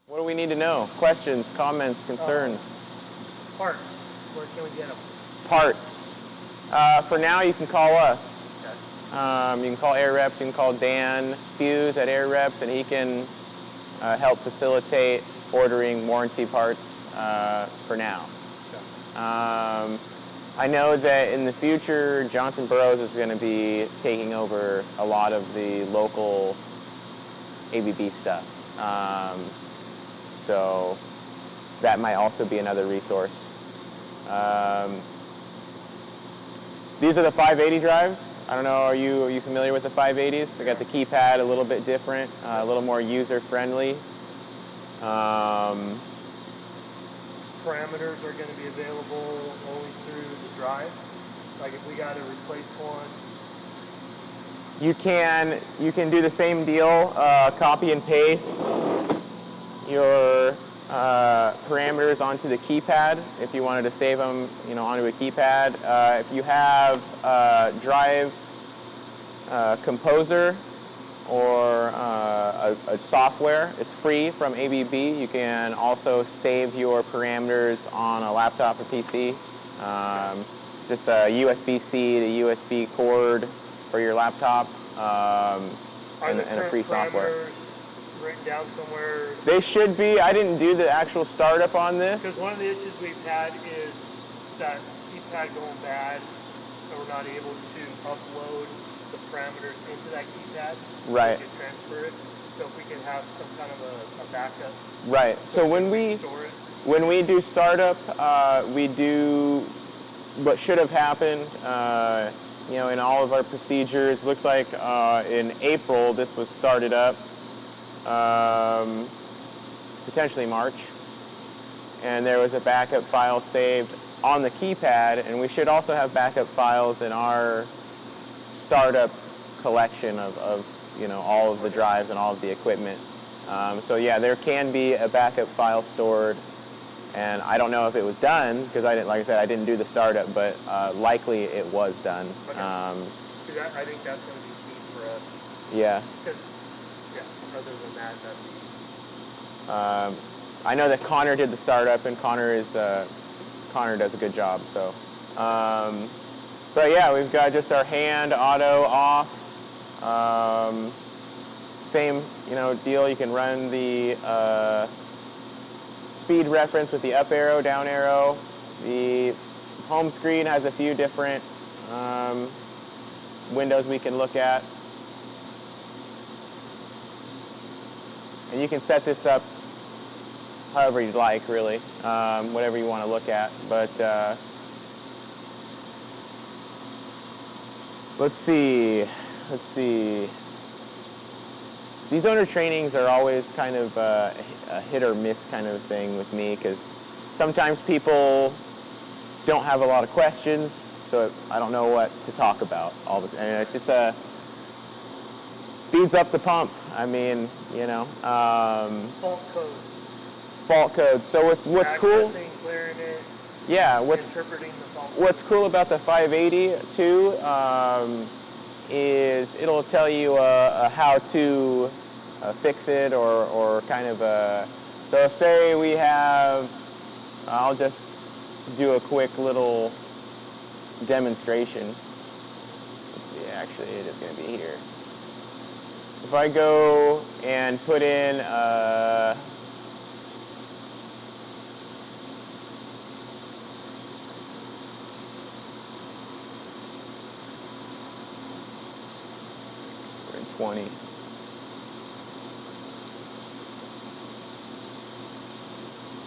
What do we need to know? Questions, comments, concerns? Parts. Where can we get them? Parts. For now, you can call us. Okay. You can call Air Reps. You can call Dan Fuse at Air Reps, and he can help facilitate ordering warranty parts for now. Okay. I know that in the future, Johnson Burroughs is going to be taking over a lot of the local ABB stuff. So that might also be another resource. These are the 580 drives. I don't know, are you familiar with the 580s? They got the keypad a little bit different, a little more user-friendly. Parameters are going to be available only through the drive. Like if we got to replace one. You can do the same deal, copy and paste your parameters onto the keypad if you wanted to save them, onto a keypad. If you have Drive Composer or a software, it's free from ABB. You can also save your parameters on a laptop or PC. Just a USB-C to USB cord for your laptop, and a free software. Written down somewhere? They should be. I didn't do the actual startup on this. Because one of the issues we've had is that keypad going bad, and we're not able to upload the parameters into that keypad. Right. So we can transfer it. So if we can have some kind of a backup. Right. So when we do startup, we do what should have happened. In all of our procedures. Looks like in April this was started up. Potentially March, and there was a backup file saved on the keypad, and we should also have backup files in our startup collection of all of the drives and all of the equipment. So yeah, there can be a backup file stored, and I don't know if it was done because like I said, I didn't do the startup, but likely it was done. Okay. I think that's going to be key for us. Yeah. Other than that, I know that Connor did the startup, and Connor does a good job. So, but yeah, we've got just our hand, auto, off. Same deal. You can run the speed reference with the up arrow, down arrow. The home screen has a few different windows we can look at. And you can set this up however you'd like, really, whatever you want to look at. But let's see. These owner trainings are always kind of a hit or miss kind of thing with me, because sometimes people don't have a lot of questions, so I don't know what to talk about all the time. And it's just speeds up the pump. I mean, fault codes. So what's cool? Clearing it. Yeah. Interpreting the fault. What's cool about the 580 too is it'll tell you how to fix it or kind of so if say we have, I'll just do a quick little demonstration. Let's see. Actually, it is going to be here. If I go and put in we're in 20.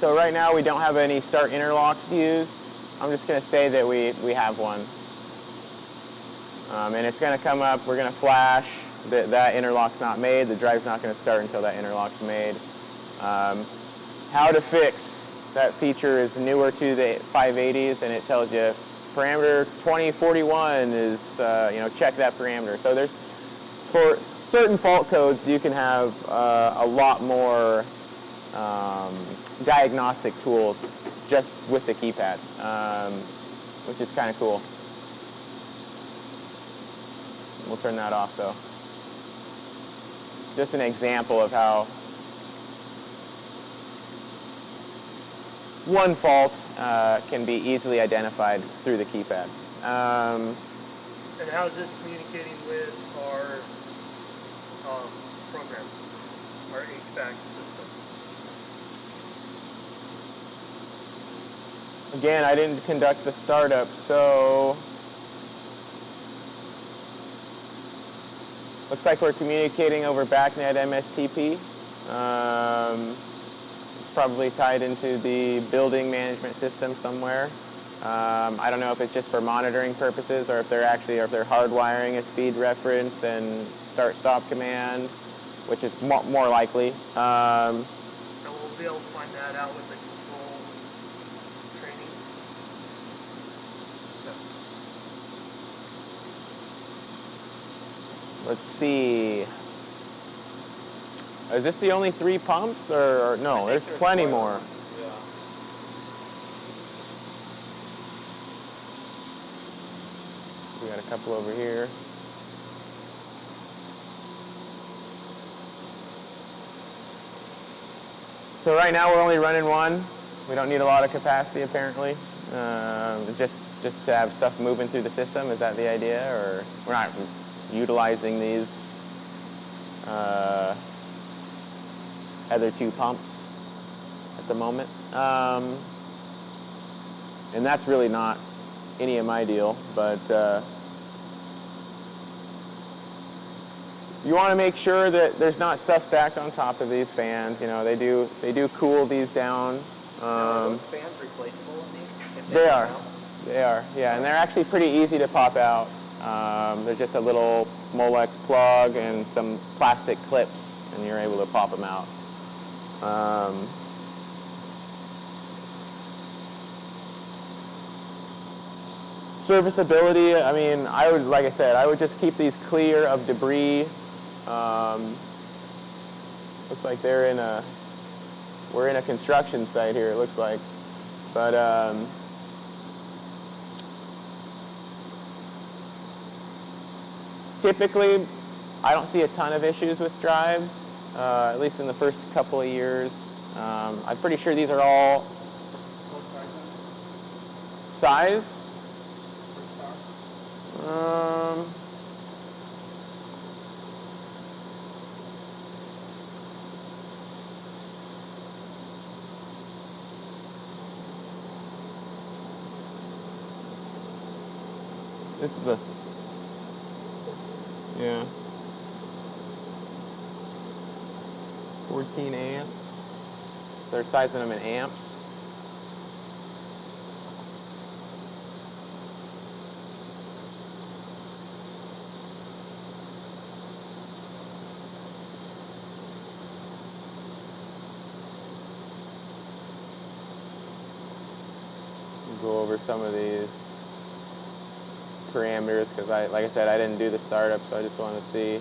So right now we don't have any start interlocks used. I'm just going to say that we have one. And it's going to come up, we're going to flash. That interlock's not made. The drive's not going to start until that interlock's made. How to fix that feature is newer to the 580s, and it tells you parameter 2041 is check that parameter. So there's, for certain fault codes, you can have a lot more diagnostic tools just with the keypad, which is kind of cool. We'll turn that off though. Just an example of how one fault can be easily identified through the keypad. And how is this communicating with our program, our HVAC system? Again, I didn't conduct the startup, so looks like we're communicating over BACnet MSTP. It's probably tied into the building management system somewhere. I don't know if it's just for monitoring purposes or if they're hardwiring a speed reference and start-stop command, which is more likely. And we'll be able to find that out with the control training. Let's see. Is this the only 3 pumps, or no? There's plenty more. Yeah. We got a couple over here. So right now we're only running 1. We don't need a lot of capacity apparently. It's just to have stuff moving through the system. Is that the idea, or we're not utilizing these other 2 pumps at the moment? And that's really not any of my deal, but you want to make sure that there's not stuff stacked on top of these fans. You know, they do cool these down. Are those fans replaceable in these? They are. They are, yeah, and they're actually pretty easy to pop out. There's just a little Molex plug and some plastic clips, and you're able to pop them out. Serviceability, I mean, like I said, I would just keep these clear of debris. Looks like we're in a construction site here, it looks like. But typically, I don't see a ton of issues with drives, at least in the first couple of years. I'm pretty sure these are all What size? size. This is yeah, 14 amp. They're sizing them in amps. We'll go over some of these parameters because like I said, I didn't do the startup, so I just want to see.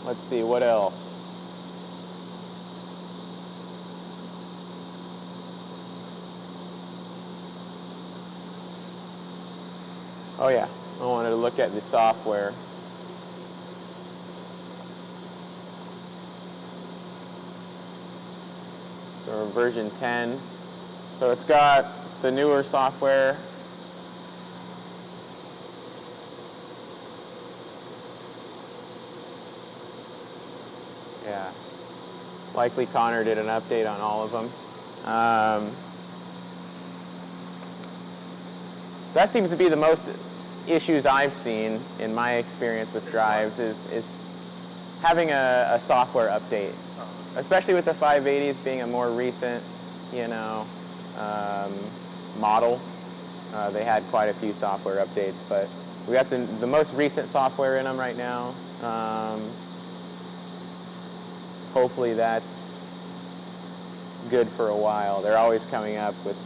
Let's see, what else? Oh yeah, I wanted to look at the software. So version 10. So it's got the newer software. Yeah, likely Connor did an update on all of them. That seems to be the most issues I've seen in my experience with drives is having a software update, especially with the 580s being a more recent, you know, model. They had quite a few software updates, but we got the most recent software in them right now. Hopefully that's good for a while. They're always coming up with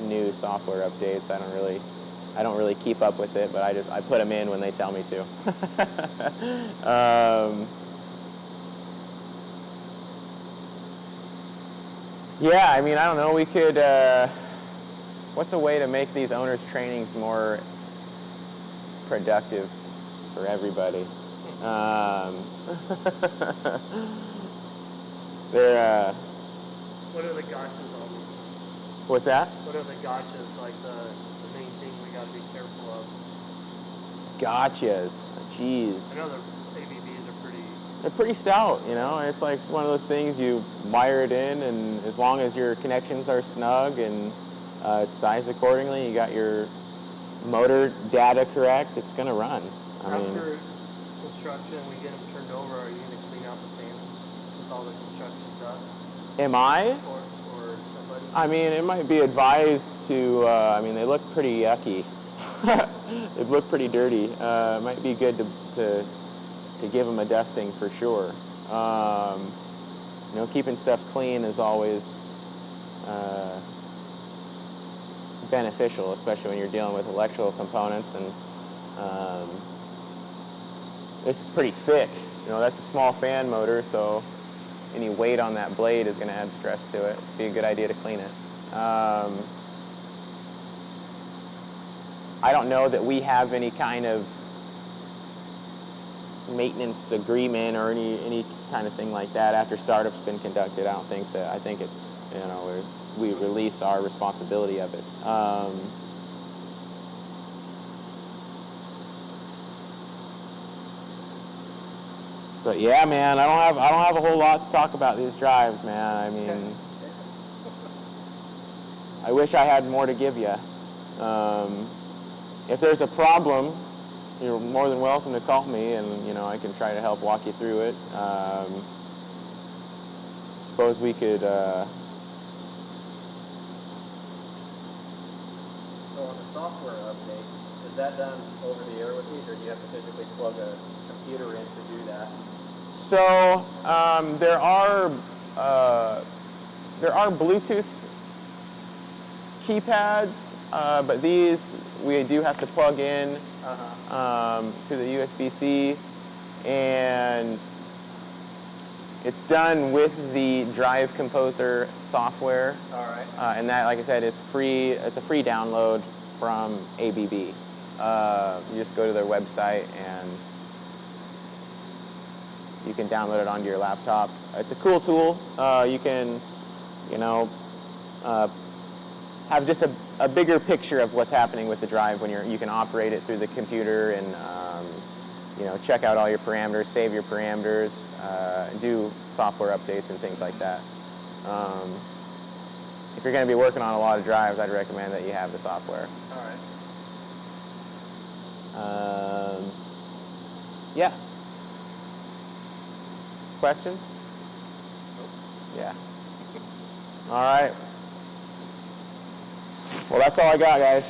new software updates. I don't really keep up with it, but I put them in when they tell me to. Yeah, I mean, I don't know. We could. What's a way to make these owners' trainings more productive for everybody. They're What are the gotchas on these? what's that? What are the gotchas, like the main thing we got to be careful of? Gotchas. Jeez. I know the ABBs are pretty... They're pretty stout, you know. It's like one of those things, you wire it in, and as long as your connections are snug and it's sized accordingly, you got your motor data correct, it's going to run. After construction, we get them turned over, are you going to clean out the fans with all the construction dust? Am I? Or somebody? I mean, it might be advised to, I mean, they look pretty yucky. They look pretty dirty. It might be good to give them a dusting for sure. You know, keeping stuff clean is always beneficial, especially when you're dealing with electrical components. And this is pretty thick. You know, that's a small fan motor, so any weight on that blade is going to add stress to it. It'd be a good idea to clean it. I don't know that we have any kind of maintenance agreement or any kind of thing like that after startup's been conducted. I don't think that. I think it's, you know, we release our responsibility of it. But yeah, man, I don't have a whole lot to talk about these drives, man. I mean, I wish I had more to give you. If there's a problem, you're more than welcome to call me, and you know, I can try to help walk you through it. Suppose we could. So on the software update, is that done over the air with these, or do you have to physically plug a computer in to do that? So there are Bluetooth keypads, but these we do have to plug in to the USB-C, and it's done with the Drive Composer software. All right. And that, like I said, is free. It's a free download from ABB. You just go to their website and you can download it onto your laptop. It's a cool tool. You can, you know, have just a bigger picture of what's happening with the drive when you can operate it through the computer and you know, check out all your parameters, save your parameters, do software updates and things like that. If you're going to be working on a lot of drives, I'd recommend that you have the software. All right. Yeah. Questions? Yeah. All right. Well, that's all I got, guys.